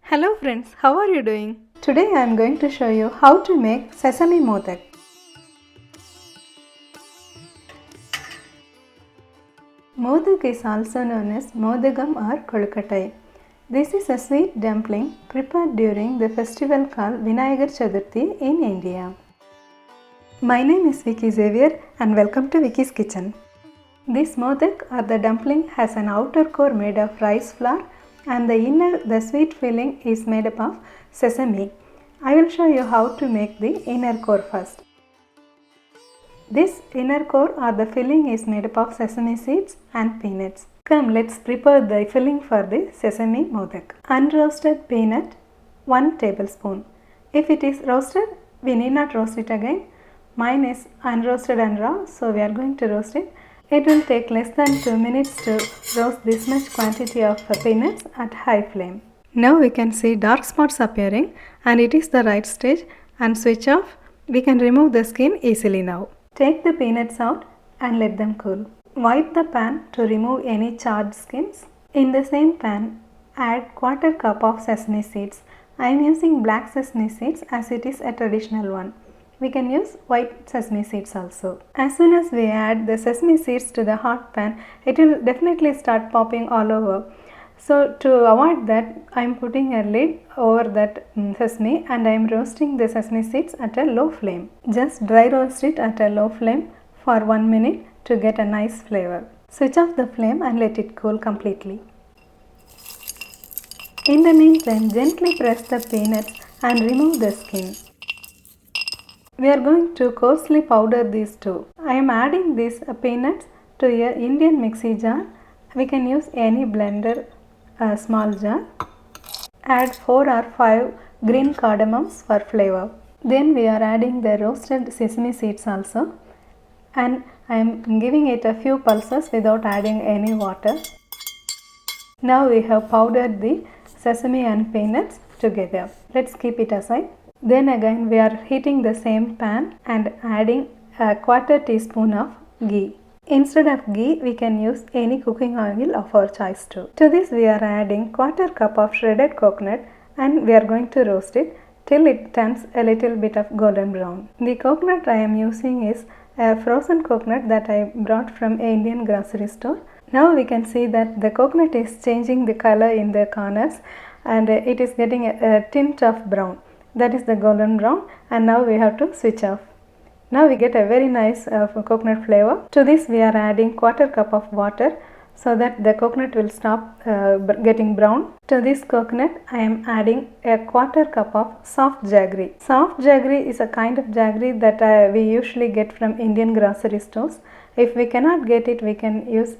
Hello friends, how are you doing? Today I am going to show you how to make sesame mothak. Mothak is also known as Mothagam or Kolukattai. This is a sweet dumpling prepared during the festival called Vinayagar Chathurthi in India. My name is Vicky Xavier and welcome to Vicky's Kitchen. This mothak or the dumpling has an outer core made of rice flour and the sweet filling is made up of sesame. I will show you how to make the inner core first. This inner core or the filling is made up of sesame seeds and peanuts. Come, let's prepare the filling for the sesame mothak. Unroasted peanut 1 tablespoon. If it is roasted, we need not roast it again. Mine is unroasted and raw, so we are going to roast it. It will take less than 2 minutes to roast this much quantity of peanuts at high flame. Now we can see dark spots appearing and it is the right stage, and switch off. We can remove the skin easily now. Take the peanuts out and let them cool. Wipe the pan to remove any charred skins. In the same pan, add quarter cup of sesame seeds. I am using black sesame seeds as it is a traditional one. We can use white sesame seeds also. As soon as we add the sesame seeds to the hot pan, it will definitely start popping all over. So to avoid that, I am putting a lid over that sesame and I am roasting the sesame seeds at a low flame. Just dry roast it at a low flame for 1 minute to get a nice flavor. Switch off the flame and let it cool completely. In the meantime, gently press the peanuts and remove the skin. We are going to coarsely powder these two. I am adding these peanuts to a Indian mixie jar. We can use any blender, small jar. Add 4 or 5 green cardamoms for flavor. Then we are adding the roasted sesame seeds also, and I am giving it a few pulses without adding any water. Now we have powdered the sesame and peanuts together. Let's keep it aside. Then again we are heating the same pan and adding a quarter teaspoon of ghee. Instead of ghee, we can use any cooking oil of our choice too. To this we are adding quarter cup of shredded coconut and we are going to roast it till it turns a little bit of golden brown. The coconut I am using is a frozen coconut that I brought from an Indian grocery store. Now we can see that the coconut is changing the color in the corners and it is getting a tint of brown. That is the golden brown, and now we have to switch off. Now we get a very nice coconut flavor. To this we are adding quarter cup of water so that the coconut will stop getting brown. To this coconut I am adding a quarter cup of soft jaggery. Soft jaggery is a kind of jaggery that we usually get from Indian grocery stores. If we cannot get it, we can use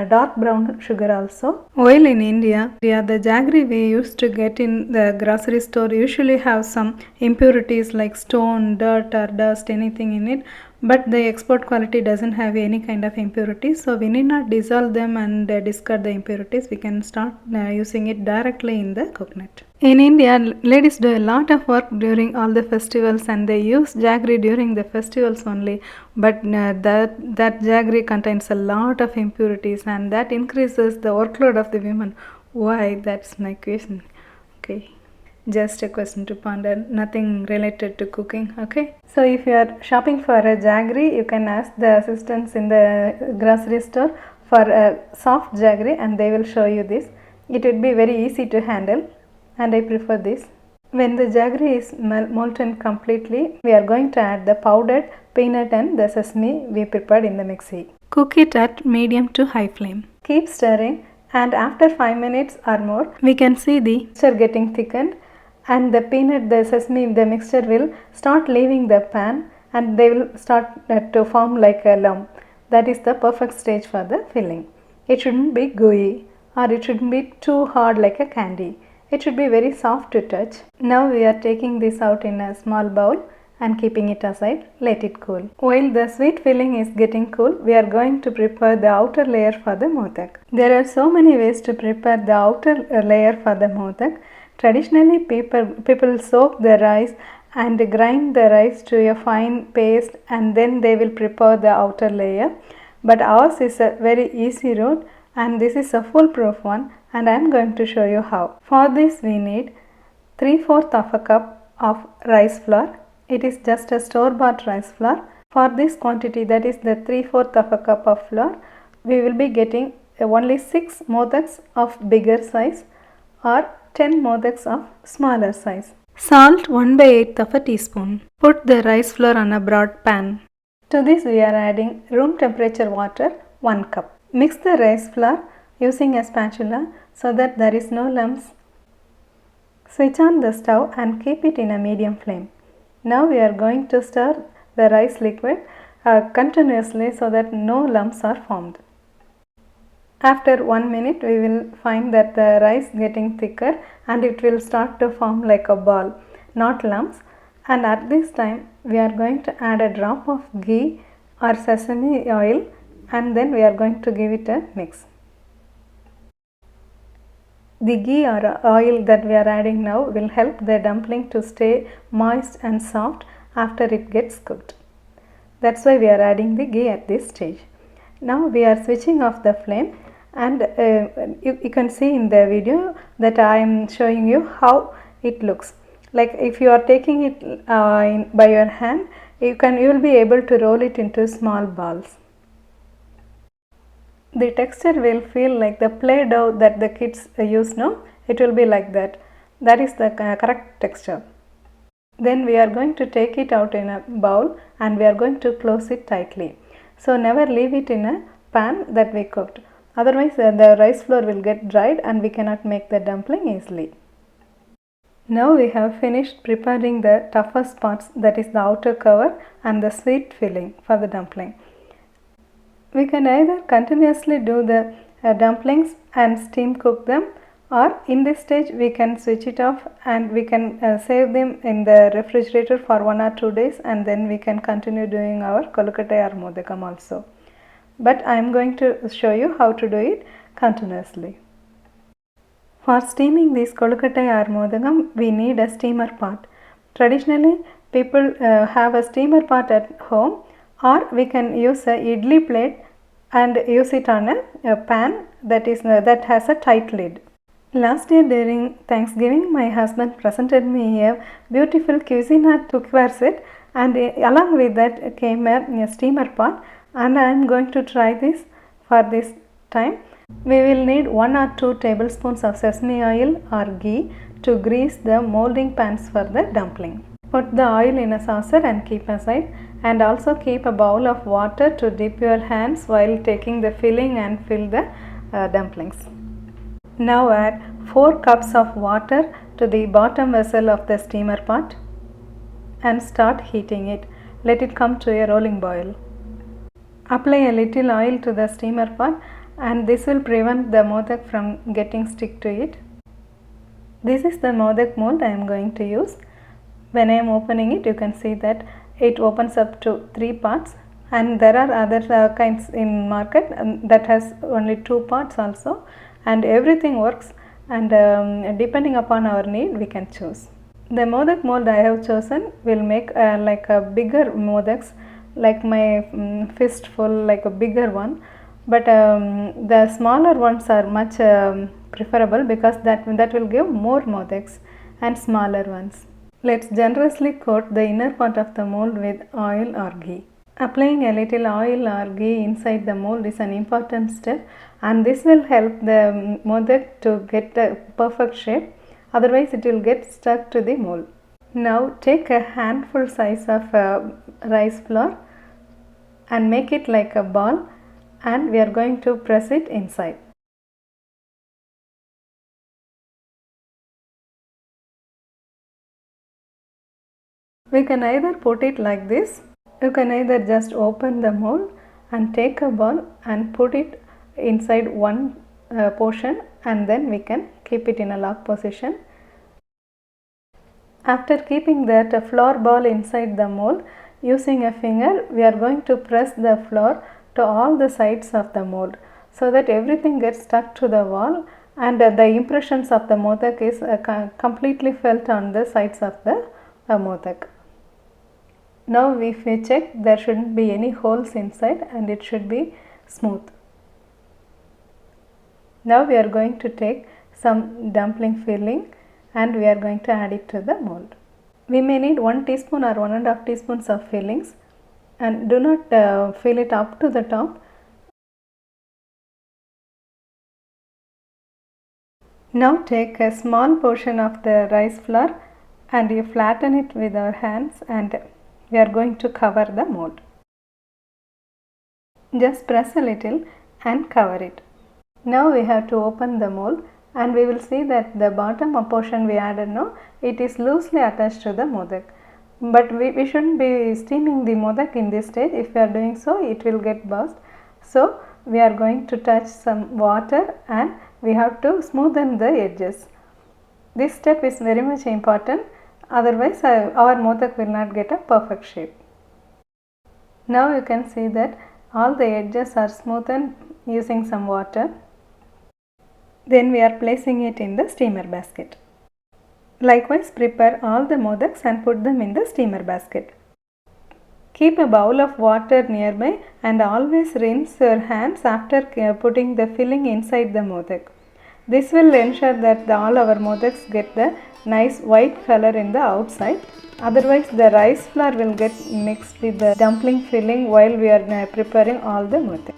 dark brown sugar also. While in India, the jaggery we used to get in the grocery store usually have some impurities like stone, dirt or dust, anything in it. But the export quality doesn't have any kind of impurities, so we need not dissolve them and discard the impurities. We can start using it directly in the coconut. In India, ladies do a lot of work during all the festivals and they use jaggery during the festivals only. But that jaggery contains a lot of impurities and that increases the workload of the women. Why? That's my question. Okay. Just a question to ponder, nothing related to cooking. Okay, so if you are shopping for a jaggery, you can ask the assistants in the grocery store for a soft jaggery and they will show you this. It would be very easy to handle and I prefer this. When the jaggery is molten completely, we are going to add the powdered peanut and the sesame we prepared in the mixie. Cook it at medium to high flame. Keep stirring, and after 5 minutes or more, we can see the mixture getting thickened. And the peanut, the sesame, the mixture will start leaving the pan and they will start to form like a lump. That is the perfect stage for the filling. It shouldn't be gooey or it shouldn't be too hard like a candy. It should be very soft to touch. Now we are taking this out in a small bowl and keeping it aside. Let it cool. While the sweet filling is getting cool, we are going to prepare the outer layer for the mothak. There are so many ways to prepare the outer layer for the mothak. Traditionally, people soak the rice and grind the rice to a fine paste and then they will prepare the outer layer. But ours is a very easy route and this is a foolproof one and I am going to show you how. For this we need 3/4 of a cup of rice flour. It is just a store-bought rice flour. For this quantity, that is the 3/4 of a cup of flour, we will be getting only 6 modaks of bigger size or 10 modaks of smaller size. Salt 1/8 of a teaspoon. Put the rice flour on a broad pan. To this we are adding room temperature water 1 cup. Mix the rice flour using a spatula so that there is no lumps. Switch on the stove and keep it in a medium flame. Now we are going to stir the rice liquid continuously so that no lumps are formed. After 1 minute we will find that the rice getting thicker and it will start to form like a ball, not lumps. And at this time we are going to add a drop of ghee or sesame oil and then we are going to give it a mix. The ghee or oil that we are adding now will help the dumpling to stay moist and soft after it gets cooked. That's why we are adding the ghee at this stage. Now we are switching off the flame and you can see in the video that I am showing you how it looks. Like if you are taking it by your hand, you will be able to roll it into small balls. The texture will feel like the play dough that the kids use now. It will be like that. That is the correct texture. Then we are going to take it out in a bowl and we are going to close it tightly. So never leave it in a pan that we cooked. Otherwise the rice flour will get dried and we cannot make the dumpling easily. Now we have finished preparing the toughest parts, that is the outer cover and the sweet filling for the dumpling. We can either continuously do the dumplings and steam cook them, or in this stage we can switch it off and we can save them in the refrigerator for 1 or 2 days and then we can continue doing our Kolukattai or Mothagam also. But I am going to show you how to do it continuously. For steaming this Kolukattai or Mothagam, we need a steamer pot. Traditionally, people have a steamer pot at home, or we can use a idli plate and use it on a pan that has a tight lid. Last year during Thanksgiving, my husband presented me a beautiful Cuisinart cookware set and along with that came a steamer pot, and I am going to try this for this time. We will need 1 or 2 tablespoons of sesame oil or ghee to grease the molding pans for the dumpling. Put the oil in a saucer and keep aside, and also keep a bowl of water to dip your hands while taking the filling and fill the dumplings. Now add 4 cups of water to the bottom vessel of the steamer pot and start heating it. Let it come to a rolling boil. Apply a little oil to the steamer pot and this will prevent the modak from getting stick to it. This is the modak mold I am going to use. When I am opening it, you can see that it opens up to 3 parts, and there are other kinds in market that has only 2 parts also, and everything works, and depending upon our need we can choose. The modak mold I have chosen will make like a bigger modaks, like my fistful, like a bigger one, but the smaller ones are much preferable because that will give more modaks and smaller ones. Let's generously coat the inner part of the mold with oil or ghee. Applying a little oil or ghee inside the mold is an important step, and this will help the modak to get the perfect shape, otherwise it will get stuck to the mold. Now take a handful size of rice flour and make it like a ball, and we are going to press it inside. We can either put it like this, you can either just open the mold and take a ball and put it inside one portion, and then we can keep it in a lock position. After keeping that flour ball inside the mold, using a finger we are going to press the flour to all the sides of the mold so that everything gets stuck to the wall, and the impressions of the modak is completely felt on the sides of the modak. Now if we check, there shouldn't be any holes inside and it should be smooth. Now we are going to take some dumpling filling and we are going to add it to the mold. We may need 1 teaspoon or 1.5 teaspoons of fillings, and do not fill it up to the top. Now take a small portion of the rice flour and you flatten it with our hands, and we are going to cover the mold. Just press a little and cover it. Now we have to open the mold, and we will see that the bottom portion we added now, it is loosely attached to the modak. But we shouldn't be steaming the modak in this stage. If we are doing so, it will get burst. So we are going to touch some water and we have to smoothen the edges. This step is very much important, otherwise our modak will not get a perfect shape. Now you can see that all the edges are smoothened using some water. Then we are placing it in the steamer basket. Likewise, prepare all the modaks and put them in the steamer basket. Keep a bowl of water nearby and always rinse your hands after putting the filling inside the modak. This will ensure that all our modaks get the nice white color in the outside. Otherwise, the rice flour will get mixed with the dumpling filling while we are preparing all the modaks.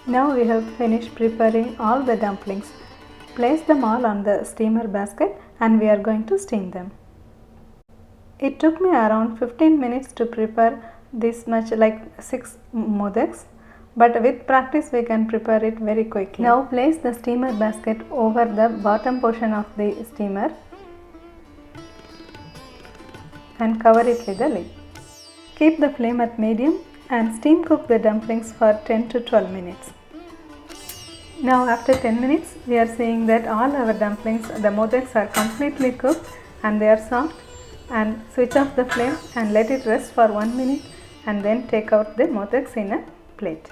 Now we have finished preparing all the dumplings. Place them all on the steamer basket and we are going to steam them. It took me around 15 minutes to prepare this much, like 6 modaks, but with practice we can prepare it very quickly. Now place the steamer basket over the bottom portion of the steamer and cover it with a lid. Keep the flame at medium and steam cook the dumplings for 10 to 12 minutes. Now after 10 minutes we are seeing that all our dumplings, the modaks, are completely cooked and they are soft, and switch off the flame and let it rest for 1 minute and then take out the modaks in a plate.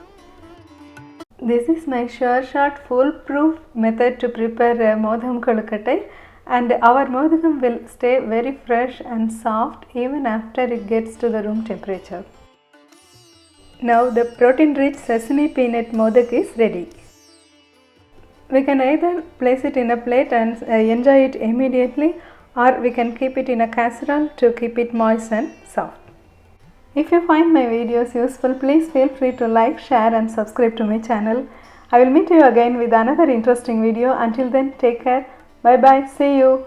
This is my sure shot foolproof method to prepare Mothagam Kolukattai, and our Mothagam will stay very fresh and soft even after it gets to the room temperature. Now the protein rich sesame peanut modak is ready. We can either place it in a plate and enjoy it immediately, or we can keep it in a casserole to keep it moist and soft. If you find my videos useful, please feel free to like, share and subscribe to my channel. I will meet you again with another interesting video. Until then, take care. Bye bye. See you.